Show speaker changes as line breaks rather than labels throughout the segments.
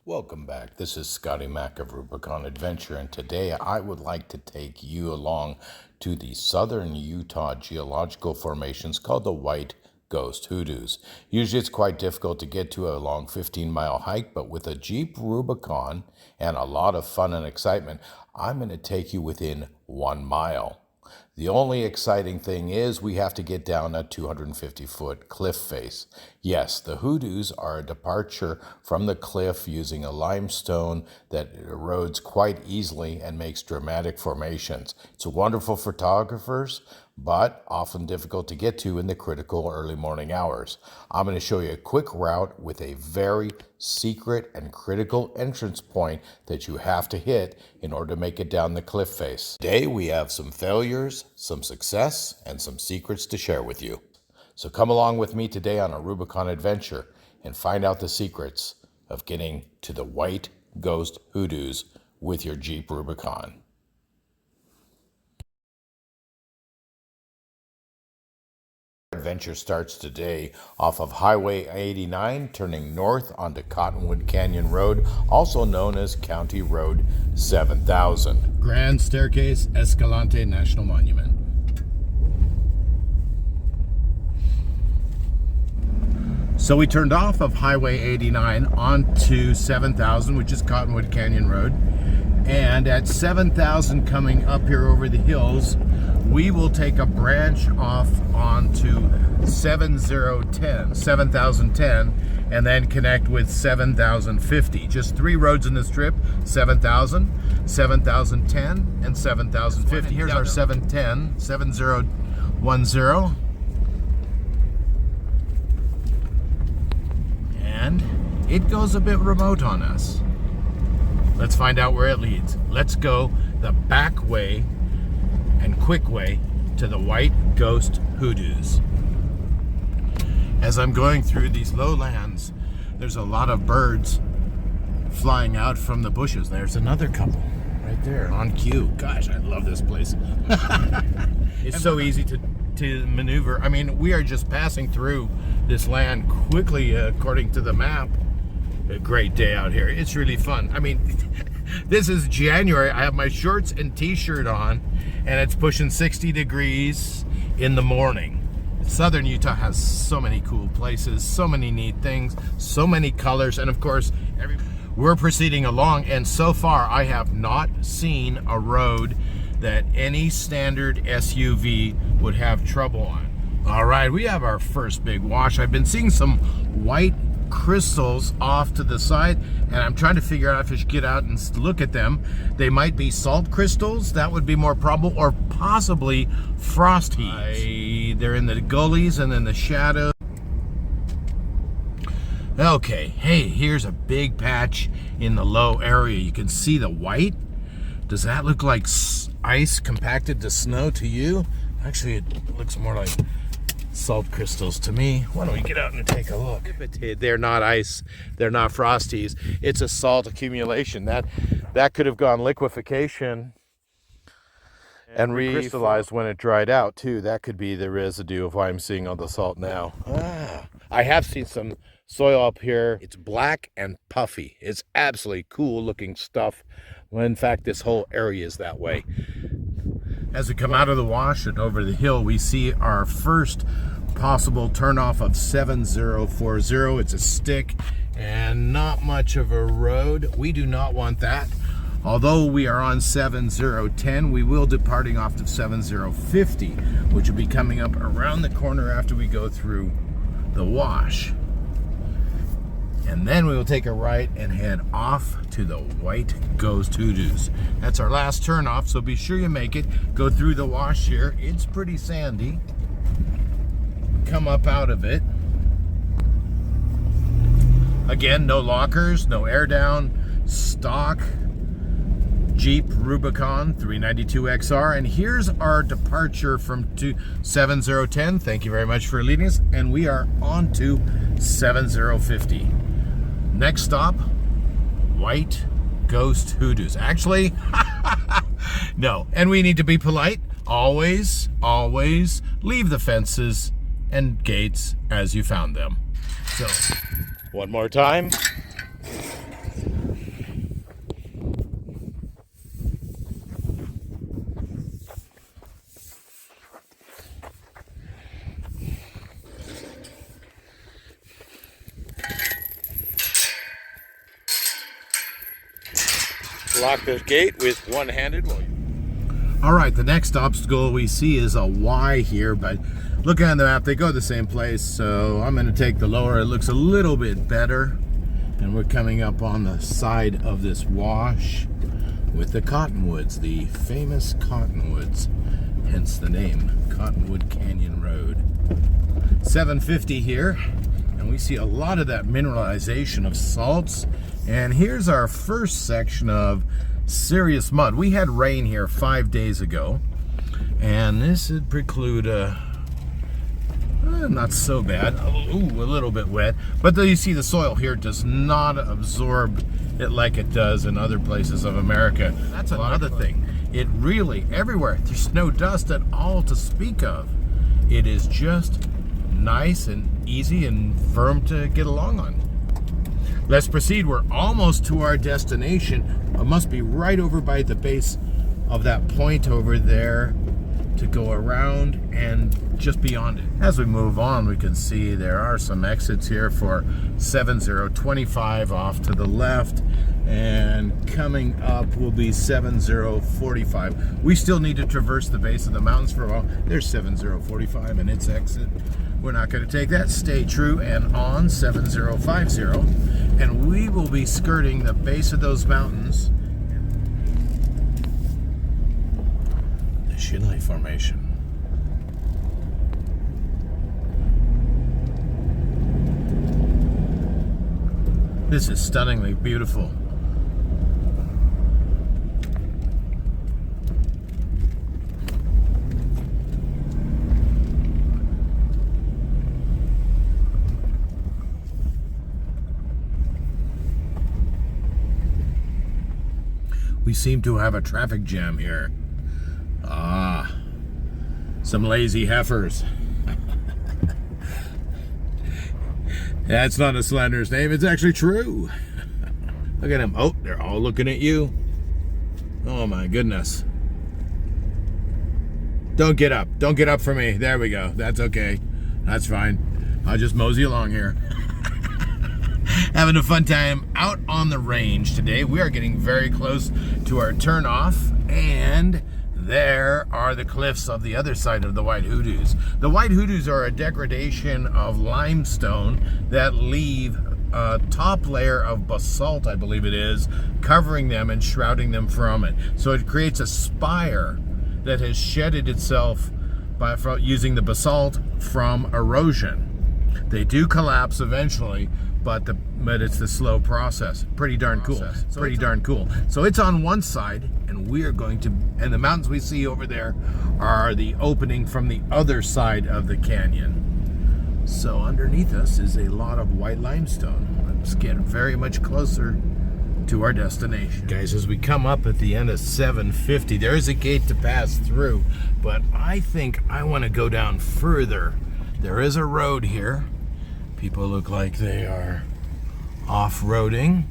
Welcome back. This is Scotty Mac of Rubicon Adventure, and today I would like to take you along to the southern Utah geological formations called the White Ghost Hoodoos. Usually it's quite difficult to get to a long 15-mile hike, but with a Jeep Rubicon and a lot of fun and excitement, I'm going to take you within 1 mile. The only exciting thing is we have to get down a 250-foot cliff face. Yes, the hoodoos are a departure from the cliff using a limestone that erodes quite easily and makes dramatic formations. It's wonderful for photographers, but often difficult to get to in the critical early morning hours. I'm going to show you a quick route with a very secret and critical entrance point that you have to hit in order to make it down the cliff face. Today we have some failures, some success, and some secrets to share with you. So come along with me today on a Rubicon adventure and find out the secrets of getting to the White Ghost Hoodoos with your Jeep Rubicon. Adventure starts today off of Highway 89, turning north onto Cottonwood Canyon Road, also known as County Road 7000.
Grand Staircase Escalante National Monument. So we turned off of Highway 89 onto 7000, which is Cottonwood Canyon Road. And at 7000 coming up here over the hills, we will take a branch off onto 7010, and then connect with 7050. Just 3 roads in this trip: 7000, 7010, and 7050. Here's our 710, 7010. And it goes a bit remote on us. Let's find out where it leads. Let's go the back way and quick way to the White Ghost Hoodoos. As I'm going through these lowlands, there's a lot of birds flying out from the bushes. There's another couple right there on cue. Gosh, I love this place. It's so easy to maneuver. I mean, we are just passing through this land quickly according to the map. A great day out here. It's really fun. I mean, this is January. I have my shorts and t-shirt on, and it's pushing 60 degrees in the morning. Southern Utah has so many cool places, so many neat things, so many colors, and of course, we're proceeding along, and so far I have not seen a road that any standard SUV would have trouble on. All right, we have our first big wash. I've been seeing some white crystals off to the side, and I'm trying to figure out if I should get out and look at them. They might be salt crystals, that would be more probable, or possibly frost heaves. They're in the gullies and in the shadow. Okay, hey, here's a big patch in the low area. You can see the white. Does that look like ice compacted to snow to you? Actually, it looks more like salt crystals to me. Why don't we get out and take a look? They're not ice, they're not frosties. It's a salt accumulation. That could have gone liquefaction and recrystallized when it dried out too. That could be the residue of why I'm seeing all the salt now. I have seen some soil up here. It's black and puffy. It's absolutely cool looking stuff. Well, in fact, this whole area is that way. As we come out of the wash and over the hill, we see our first possible turnoff of 7040. It's a stick and not much of a road. We do not want that. Although we are on 7010, we will be departing off to 7050, which will be coming up around the corner after we go through the wash. And then we will take a right and head off to the White Ghost Hoodoos. That's our last turn off, so be sure you make it. Go through the wash here. It's pretty sandy. Come up out of it. Again, no lockers, no air down, stock Jeep Rubicon 392XR. And here's our departure from 7010. Thank you very much for leading us. And we are on to 7050. Next stop, White Ghost Hoodoos. Actually, no. And we need to be polite. Always, always leave the fences and gates as you found them. So, one more time.
lock the gate with one-handed.
All right, the next obstacle we see is a Y here, but looking at the map, they go the same place, so I'm going to take the lower. It looks a little bit better, and we're coming up on the side of this wash with the cottonwoods, the famous cottonwoods, hence the name, Cottonwood Canyon Road. 750 here, and we see a lot of that mineralization of salts. And here's our first section of serious mud. We had rain here 5 days ago, and this would preclude not so bad. Ooh, a little bit wet, but then you see the soil here does not absorb it like it does in other places of America. That's another thing. It really, everywhere, there's no dust at all to speak of. It is just nice and easy and firm to get along on. Let's proceed. We're almost to our destination. It must be right over by the base of that point over there to go around and just beyond it. As we move on, we can see there are some exits here for 7025 off to the left, and coming up will be 7045. We still need to traverse the base of the mountains for a while. There's 7045 and its exit. We're not going to take that. Stay true and on 7050, and we will be skirting the base of those mountains, the Shinley Formation. This is stunningly beautiful. We seem to have a traffic jam here. Ah, some lazy heifers. That's not a slanderous name, it's actually true. Look at them. Oh, they're all looking at you. Oh my goodness. Don't get up. Don't get up for me. There we go. That's okay. That's fine. I'll just mosey along here. Having a fun time out on the range today. We are getting very close to our turnoff, and there are the cliffs of the other side of the White Hoodoos. The White Hoodoos are a degradation of limestone that leave a top layer of basalt, I believe it is, covering them and shrouding them from it. So it creates a spire that has shedded itself by using the basalt from erosion. They do collapse eventually, but it's the slow process. Pretty darn cool. Pretty darn cool. So it's on one side, and we are going to, and the mountains we see over there are the opening from the other side of the canyon. So underneath us is a lot of white limestone. Let's get very much closer to our destination. Guys, as we come up at the end of 750, there is a gate to pass through, but I think I want to go down further. There is a road here. People look like they are off-roading.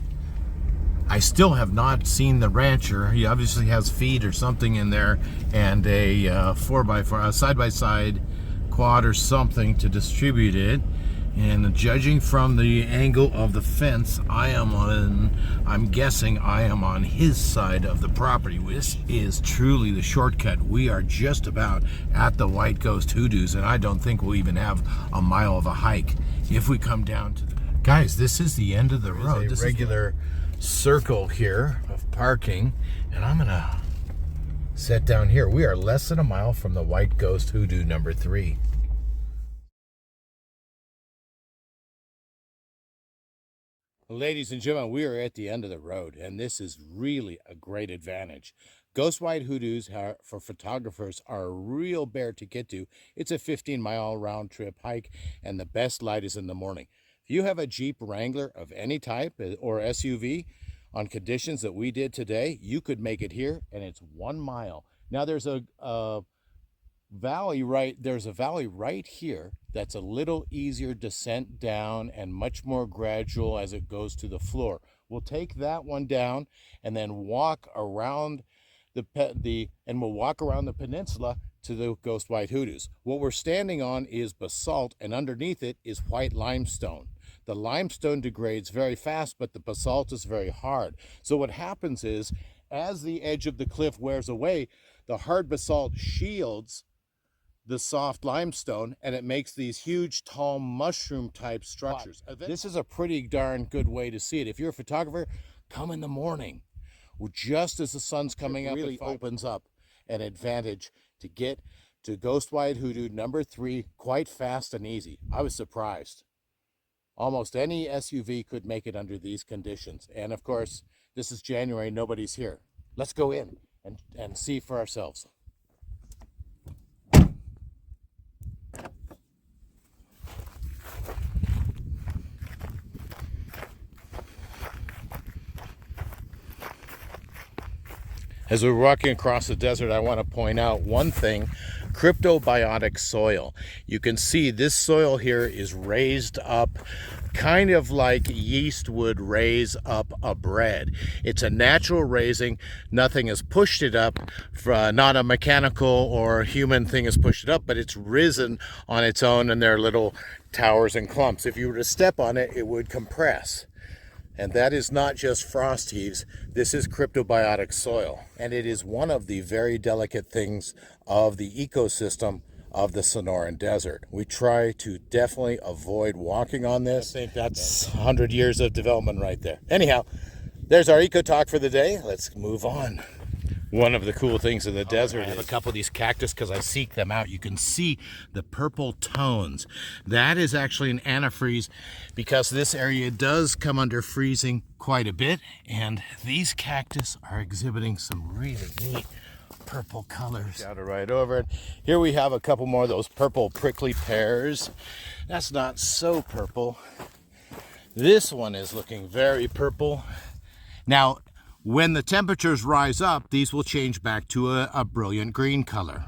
I still have not seen the rancher. He obviously has feed or something in there, and a 4x4, a side-by-side quad or something to distribute it. And judging from the angle of the fence, I'm guessing I am on his side of the property. This is truly the shortcut. We are just about at the White Ghost Hoodoos, and I don't think we'll even have a mile of a hike if we come down to the... Guys, this is the end of the road. This is a regular circle here of parking, and I'm gonna set down here. We are less than a mile from the White Ghost Hoodoo number 3. Ladies and gentlemen, we are at the end of the road, and this is really a great advantage. Ghost White Hoodoos for photographers are a real bear to get to. It's a 15-mile round-trip hike, and the best light is in the morning. If you have a Jeep Wrangler of any type or SUV on conditions that we did today, you could make it here, and it's 1 mile. Now there's a valley right here that's a little easier descent down and much more gradual as it goes to the floor. We'll take that one down and then walk around we'll walk around the peninsula to the Ghost White Hoodoos. What we're standing on is basalt, and underneath it is white limestone. The limestone degrades very fast, but the basalt is very hard. So what happens is, as the edge of the cliff wears away, the hard basalt shields the soft limestone, and it makes these huge, tall, mushroom-type structures. This is a pretty darn good way to see it. If you're a photographer, come in the morning, just as the sun's coming up. It really opens up an advantage to get to Ghost White Hoodoo number 3 quite fast and easy. I was surprised. Almost any SUV could make it under these conditions. And of course, this is January, nobody's here. Let's go in and see for ourselves. As we're walking across the desert, I want to point out one thing: cryptobiotic soil. You can see this soil here is raised up kind of like yeast would raise up a bread. It's a natural raising. Nothing has pushed it up, not a mechanical or human thing has pushed it up, but it's risen on its own, and there are little towers and clumps. If you were to step on it, it would compress. And that is not just frost heaves, this is cryptobiotic soil. And it is one of the very delicate things of the ecosystem of the Sonoran Desert. We try to definitely avoid walking on this. I think that's 100 years of development right there. Anyhow, there's our eco talk for the day. Let's move on. One of the cool things in the desert, I have a couple of these cactus because I seek them out. You can see the purple tones. That is actually an antifreeze because this area does come under freezing quite a bit, and these cactus are exhibiting some really neat purple colors. Got it right over it. Here we have a couple more of those purple prickly pears. That's not so purple. This one is looking very purple. Now, when the temperatures rise up, these will change back to a brilliant green color.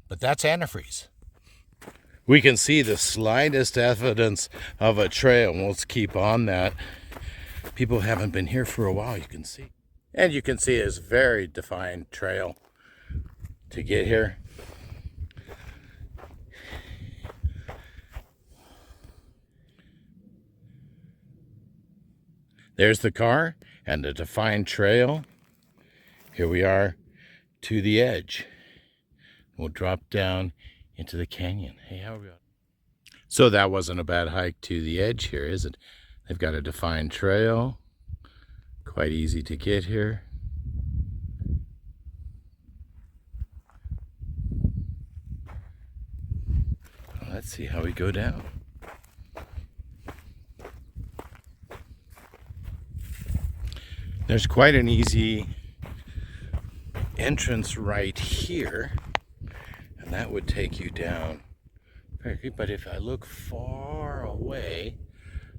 But that's antifreeze. We can see the slightest evidence of a trail, and let's keep on that. People haven't been here for a while, you can see. And you can see it's a very defined trail to get here. There's the car and the defined trail. Here we are to the edge. We'll drop down into the canyon. Hey, how are we? So that wasn't a bad hike to the edge here, is it? They've got a defined trail. Quite easy to get here. Let's see how we go down. There's quite an easy entrance right here, and that would take you down. But if I look far away,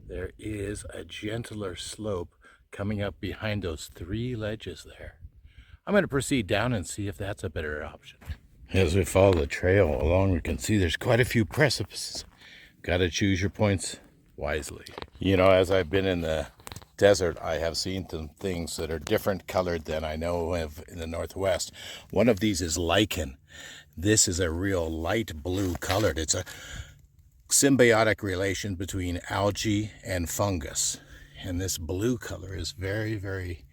there is a gentler slope coming up behind those 3 ledges there. I'm going to proceed down and see if that's a better option. As we follow the trail along, we can see there's quite a few precipices. Got to choose your points wisely. You know, as I've been in the desert, I have seen some things that are different colored than I know of in the Northwest. One of these is lichen. This is a real light blue colored. It's a symbiotic relation between algae and fungus. And this blue color is very, very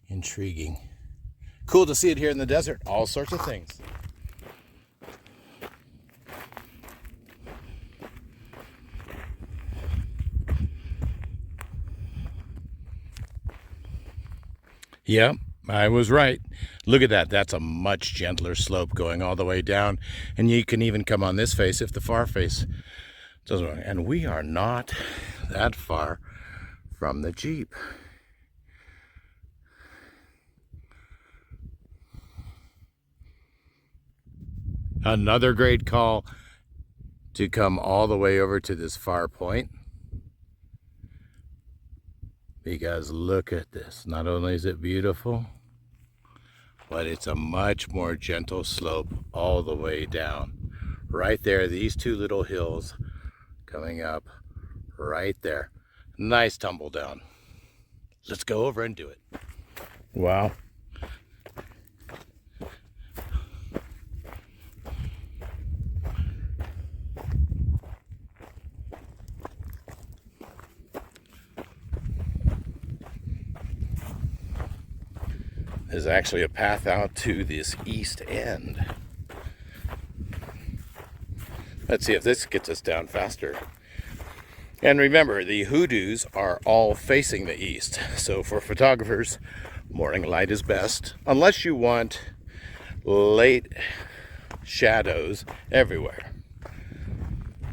intriguing. Cool to see it here in the desert. All sorts of things. Yep, I was right. Look at that. That's a much gentler slope going all the way down. And you can even come on this face if the far face doesn't work. And we are not that far from the Jeep. Another great call to come all the way over to this far point. Because look at this. Not only is it beautiful, but it's a much more gentle slope all the way down. Right there, these 2 little hills coming up right there. Nice tumble down. Let's go over and do it. Wow.
There's actually a path out to this east end. Let's see if this gets us down faster. And remember, the hoodoos are all facing the east. So for photographers, morning light is best, unless you want late shadows everywhere.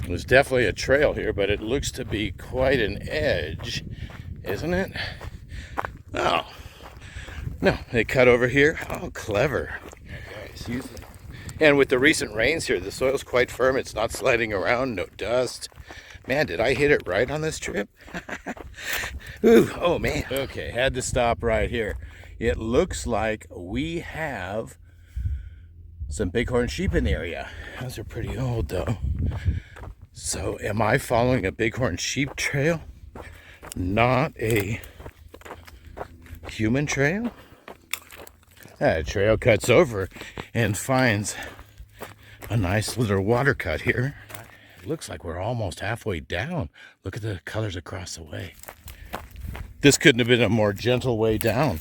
There's definitely a trail here, but it looks to be quite an edge, isn't it? Oh, no, they cut over here. Oh, clever. Okay, and with the recent rains here, the soil's quite firm. It's not sliding around, no dust. Man, did I hit it right on this trip? Ooh, oh man. Okay, had to stop right here. It looks like we have some bighorn sheep in the area. Those are pretty old though. So am I following a bighorn sheep trail? Not a human trail? That trail cuts over and finds a nice little water cut here. Looks like we're almost halfway down. Look at the colors across the way. This couldn't have been a more gentle way down.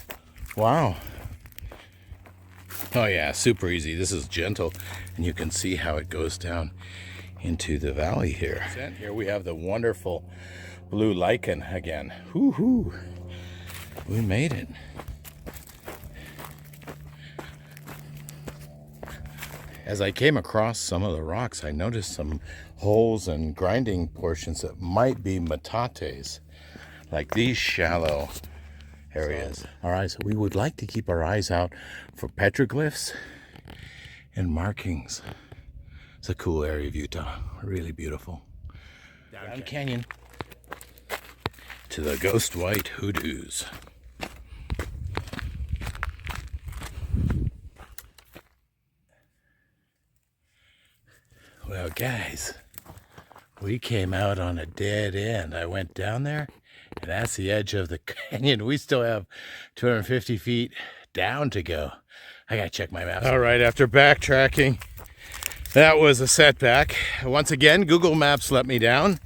Wow. Oh yeah, super easy. This is gentle, and you can see how it goes down into the valley here. Here we have the wonderful blue lichen again. Woo-hoo. We made it. As I came across some of the rocks, I noticed some holes and grinding portions that might be metates, like these shallow areas. All right, so we would like to keep our eyes out for petroglyphs and markings. It's a cool area of Utah, really beautiful. Down canyon to the Ghost White Hoodoos. Well, guys, we came out on a dead end. I went down there, and that's the edge of the canyon. We still have 250 feet down to go. I gotta check my maps. All right, after backtracking, that was a setback. Once again, Google Maps let me down.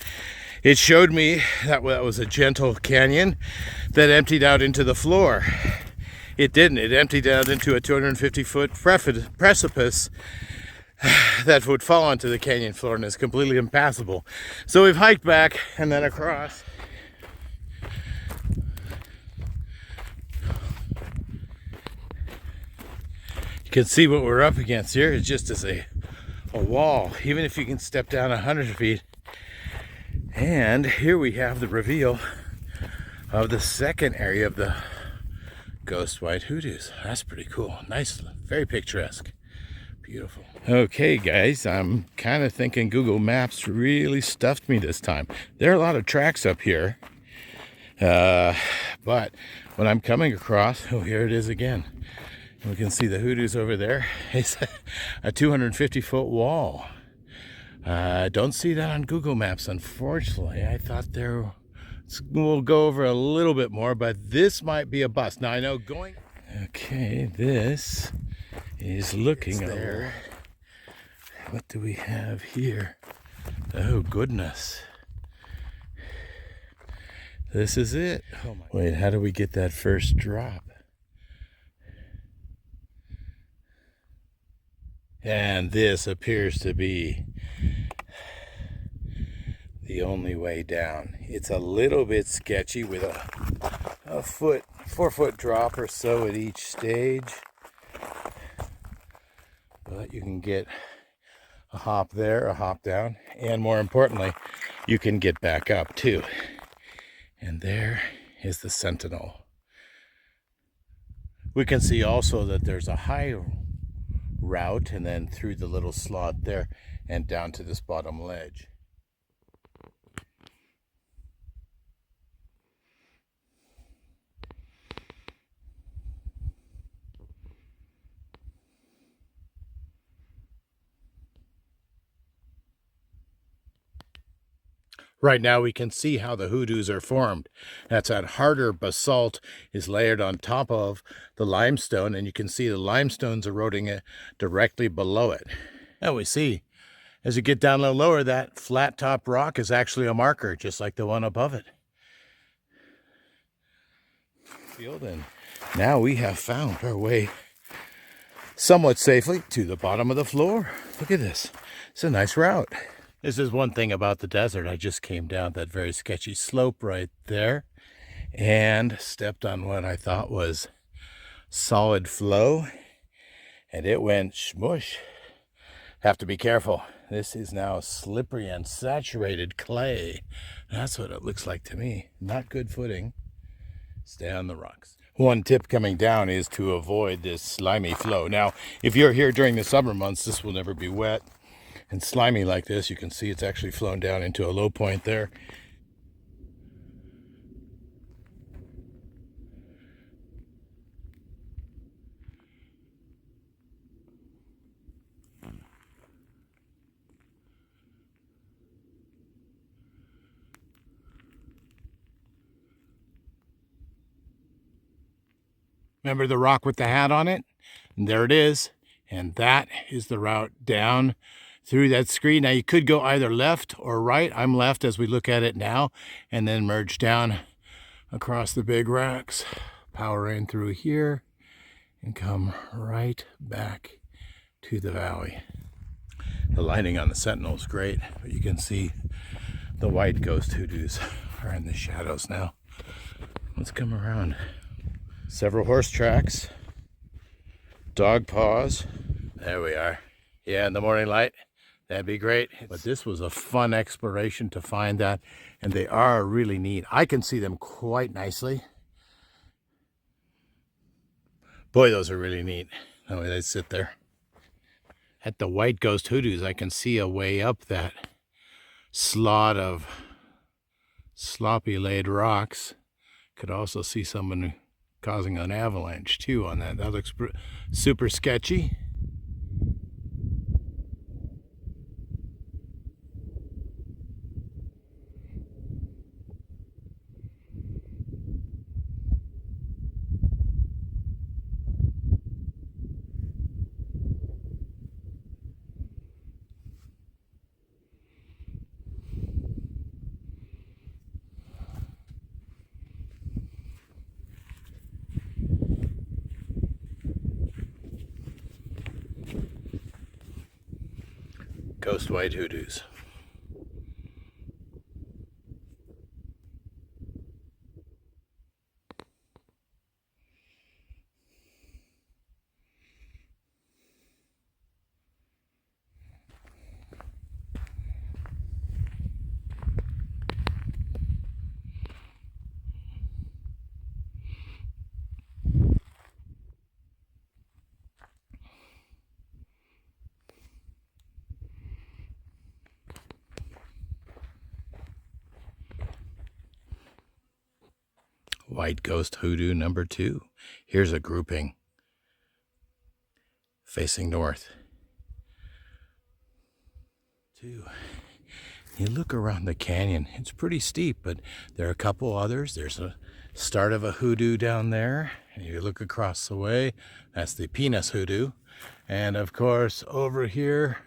It showed me that was a gentle canyon that emptied out into the floor. It didn't. It emptied out into a 250-foot precipice that would fall onto the canyon floor and is completely impassable. So we've hiked back and then across. You can see what we're up against here. It's just as a wall, even if you can step down 100 feet. And here we have the reveal of the second area of the Ghost White Hoodoos. That's pretty cool. Nice, very picturesque. Beautiful. Okay, guys, I'm kind of thinking Google Maps really stuffed me this time. There are a lot of tracks up here. But when I'm coming across, oh, here it is again. We can see the hoodoos over there. It's a 250-foot wall. Don't see that on Google Maps, unfortunately. I thought there, we'll go over a little bit more, but this might be a bust. Now I know going. Okay, this is looking there. What do we have here? Oh goodness. This is it. Oh my. Wait, how do we get that first drop? And this appears to be the only way down. It's a little bit sketchy with a 4-foot drop or so at each stage. But you can get a hop there, a hop down, and more importantly, you can get back up too. And there is the Sentinel. We can see also that there's a high route and then through the little slot there and down to this bottom ledge. Right now we can see how the hoodoos are formed. That's that harder basalt is layered on top of the limestone, and you can see the limestone's eroding it directly below it. Now we see, as you get down a little lower, that flat top rock is actually a marker, just like the one above it. Field, and
Now we have found our way somewhat safely to the bottom of the floor. Look at this. It's a nice route. This is one thing about the desert. I just came down that very sketchy slope right there and stepped on what I thought was solid flow, and it went smush. Have to be careful. This is now slippery and saturated clay. That's what it looks like to me. Not good footing. Stay on the rocks. One tip coming down is to avoid this slimy flow. Now, if you're here during the summer months, this will never be wet and slimy like this. You can see it's actually flown down into a low point there. Remember the rock with the hat on it? And there it is. And that is the route down through that screen. Now you could go either left or right. I'm left as we look at it now, and then merge down across the big rocks, power in through here, and come right back to the valley. The lighting on the Sentinel is great, but you can see the White Ghost Hoodoos are in the shadows now. Let's come around. Several horse tracks, dog paws. There we are. Yeah, in the morning light, that'd be great. But this was a fun exploration to find that, and they are really neat. I can see them quite nicely. Boy, those are really neat, the way they sit there. At the White Ghost Hoodoos, I can see a way up that slot of sloppy laid rocks. Could also see someone causing an avalanche too on that. That looks super sketchy. Ghost White Hoodoos. White Ghost Hoodoo number 2. Here's a grouping facing north. 2. You look around the canyon, it's pretty steep, but there are a couple others. There's a start of a hoodoo down there. And you look across the way, that's the penis hoodoo. And of course, over here,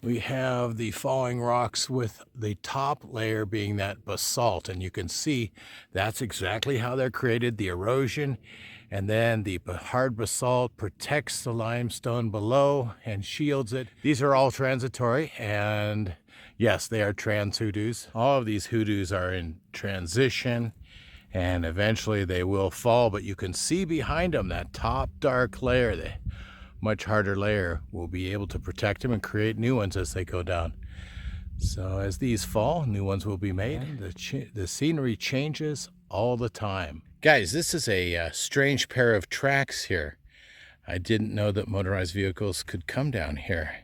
we have the falling rocks with the top layer being that basalt. And you can see that's exactly how they're created, the erosion. And then the hard basalt protects the limestone below and shields it. These are all transitory, and yes, they are trans hoodoos. All of these hoodoos are in transition, and eventually they will fall, but you can see behind them that top dark layer, the much harder layer, will be able to protect them and create new ones as they go down. So as these fall, new ones will be made. The scenery changes all the time. Guys, this is a strange pair of tracks here. I didn't know that motorized vehicles could come down here.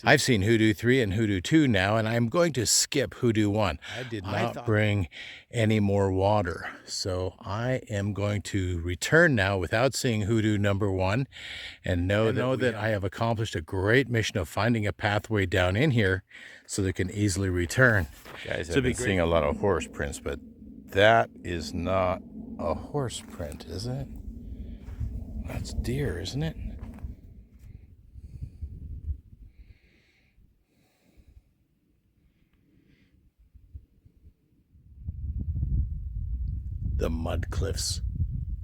I've seen Hoodoo 3 and Hoodoo 2 now, and I'm going to skip Hoodoo 1. I did not bring any more water, so I am going to return now without seeing Hoodoo number 1 and know that I have accomplished a great mission of finding a pathway down in here so they can easily return. Guys, I've been seeing a lot of horse prints, but that is not a horse print, is it? That's deer, isn't it? The mud cliffs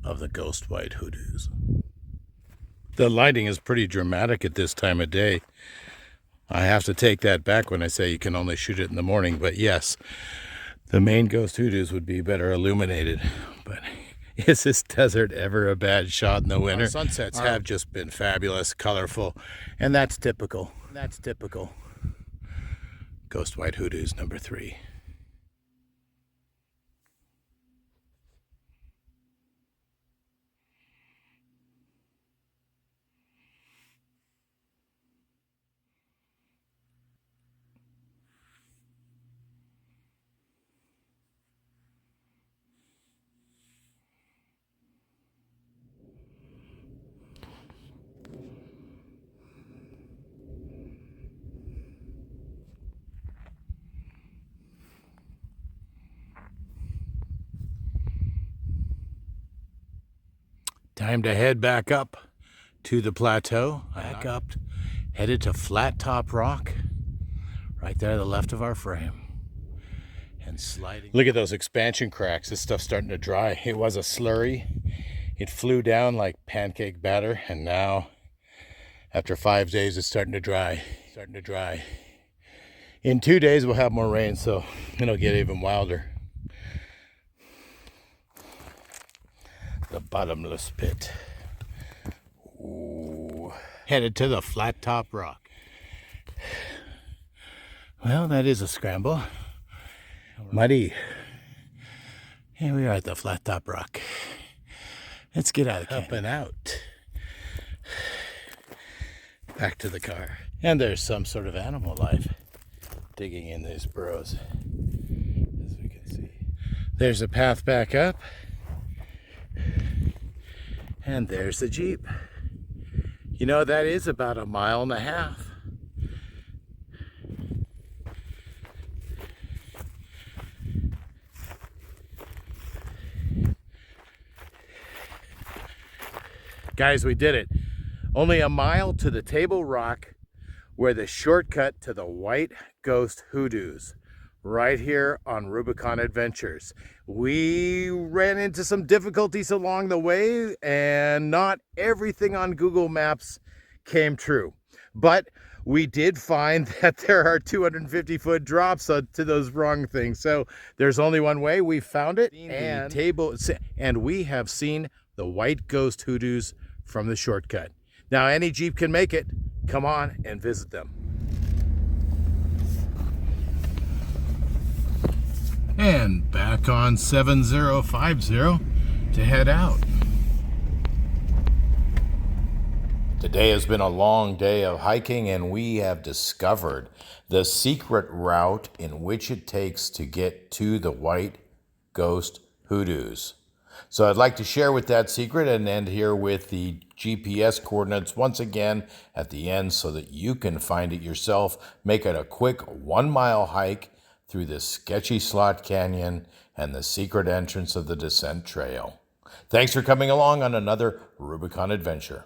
of the Ghost White Hoodoos. The lighting is pretty dramatic at this time of day. I have to take that back when I say you can only shoot it in the morning, but yes, the main Ghost Hoodoos would be better illuminated. But is this desert ever a bad shot in the winter? Our sunsets have just been fabulous, colorful, and that's typical. Ghost White Hoodoos number 3. Time to head back up to the plateau. Headed to Flat Top Rock, right there to the left of our frame. And sliding. Look at those expansion cracks. This stuff's starting to dry. It was a slurry. It flew down like pancake batter, and now, after 5 days, it's starting to dry. In 2 days, we'll have more rain, so it'll get even wilder. The bottomless pit. Ooh. Headed to the Flat Top Rock. Well, that is a scramble. Muddy. Here we are at the Flat Top Rock. Let's get out of camp. Up and out. Back to the car. And there's some sort of animal life digging in these burrows, as we can see. There's a path back up. And there's the Jeep. You know, that is about 1.5 miles. Guys, we did it. Only 1 mile to the Table Rock, where the shortcut to the White Ghost Hoodoos, right here on Rubicon Adventures. We ran into some difficulties along the way, and not everything on Google Maps came true. But we did find that there are 250-foot drops to those wrong things. So there's only one way. We found it, and we have seen the White Ghost Hoodoos from the shortcut. Now, any Jeep can make it. Come on and visit them. And back on 7050 to head out. Today has been a long day of hiking, and we have discovered the secret route in which it takes to get to the White Ghost Hoodoos. So I'd like to share with that secret and end here with the GPS coordinates once again at the end so that you can find it yourself. Make it a quick 1 mile hike through the sketchy slot canyon and the secret entrance of the descent trail. Thanks for coming along on another Rubicon adventure.